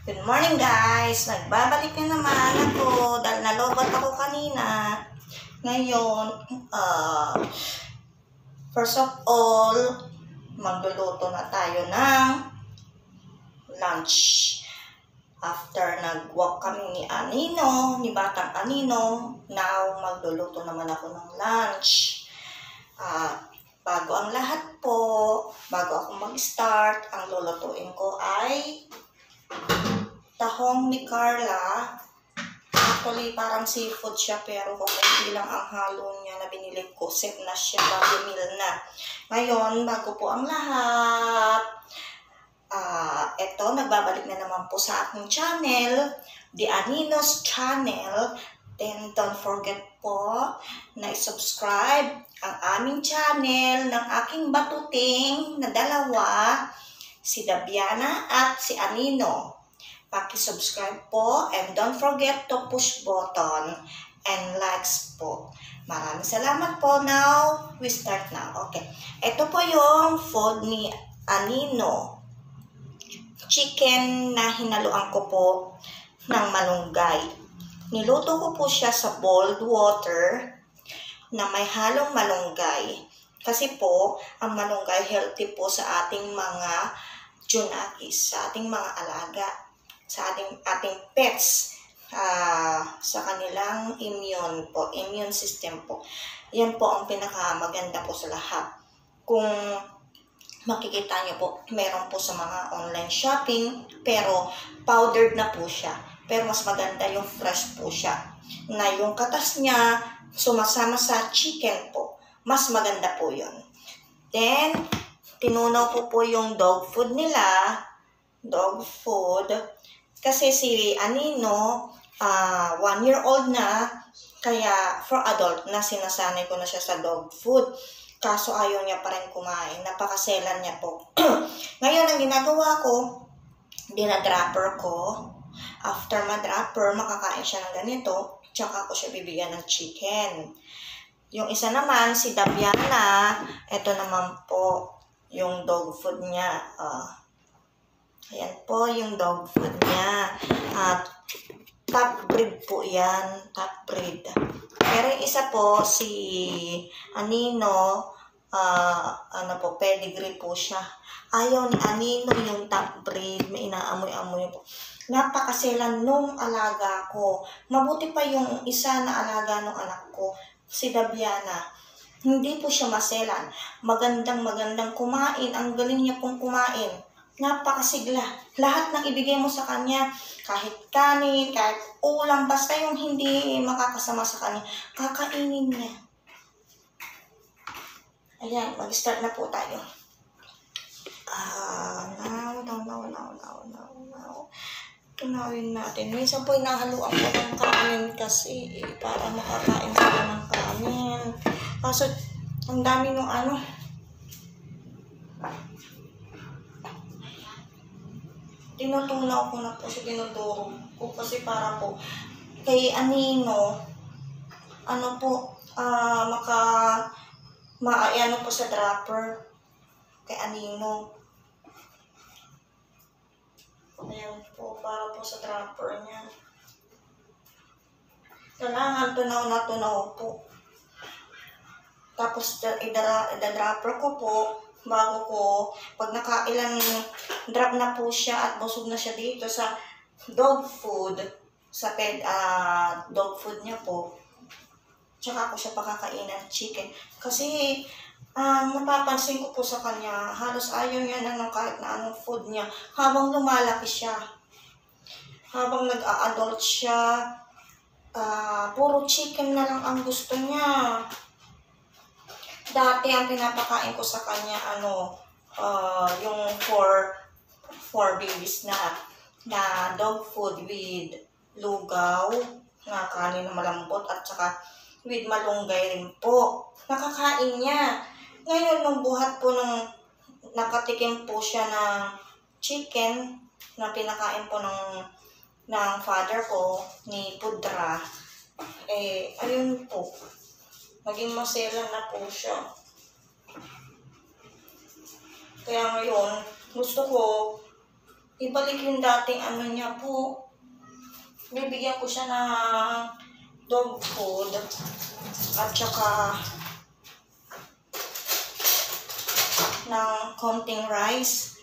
Good morning guys! Nagbabalik na naman ako dahil nalobat ako kanina. Ngayon, first of all, magluluto na tayo ng lunch. After nag-walk kami ni Anino, ni Batang Anino, now magluluto naman ako ng lunch. Bago ang lahat po, bago ako mag-start, ang lulutuin ko ay tahong ni Carla. Actually, parang seafood siya, pero kung hindi lang ang halo niya na binili ko, set na siya, bago meal na. Ngayon, bago po ang lahat, eto, nagbabalik na naman po sa aking channel, The Anino's Channel. Then, don't forget po na i-subscribe ang aming channel ng aking batuting na dalawa, si Dabiana at si Anino. Paki-subscribe po and don't forget to push button and likes po. Maraming salamat po. Now, we start now. Okay. Ito po yung food ni Anino. Chicken na hinaluan ko po ng malunggay. Niluto ko po siya sa boiled water na may halong malunggay. Kasi po, ang malunggay healthy po sa ating mga junakis, sa ating mga alaga, sa ating pets, sa kanilang immune system po. Yan po ang pinakamaganda po sa lahat. Kung makikita niyo po, meron po sa mga online shopping, pero powdered na po siya. Pero mas maganda yung fresh po siya. Na yung katas niya, sumasama sa chicken po. Mas maganda po yun. Then, tinunaw ko po yung dog food nila. Dog food. Kasi si Anino, 1-year-old na, kaya for adult na sinasanay ko na siya sa dog food. Kaso ayaw niya pa rin kumain. Napakaselan niya po. Ngayon, ang ginagawa ko, dinadropper ko. After madropper, makakain siya ng ganito. Tsaka ko siya bibigyan ng chicken. Yung isa naman, si Dabiana, ito naman po, yung dog food niya. Ayan po yung dog food niya. Top breed po yan. Top breed. Pero yung isa po, si Anino, pedigree po siya. Ayaw ni Anino yung top breed. May inaamoy-amoy po. Napakaselan nung alaga ko. Mabuti pa yung isa na alaga nung anak ko, si Dabiana. Hindi po siya maselan. Magandang kumain. Ang galing niya pong kumain. Napakasigla. Lahat ng ibigay mo sa kanya, kahit kanin, kahit ulam, basta yung hindi makakasama sa kanya, kakainin niya. Ayan, mag-start na po tayo. Now. Tunawin natin. Minsan po inahaluan ko ng kanin kasi para makakain sila ng kanin. Kaso, ang dami nung tinutunaw ko na po siya, tinuturo ko kasi para po kay Anino, maayano po sa dropper kay Anino. Ayan po, para po sa dropper niya. Kailangan tunaw po. Tapos, i-dropper ko po bago ko, pag nakailang drop na po siya at busog na siya dito sa dog food, sa dog food niya po, tsaka ako siya pakakainan chicken. Kasi, napapansin ko po sa kanya, halos ayaw niya na kahit na anong food niya, habang lumalaki siya. Habang nag-a-adult siya, puro chicken na lang ang gusto niya. Dati ang pinapakain ko sa kanya, yung four babies na dog food with lugaw, na kanin na malambot, at saka with malunggay rin po. Nakakain niya. Ngayon, nung buhat po nakatikim po siya ng chicken na pinakain po ng father ko, ni Pudra, ayun po. Naging maselan na po siya. Kaya ngayon, gusto ko ibalik yung dating ano niya po. Bibigyan ko siya ng dog food at saka ng konting rice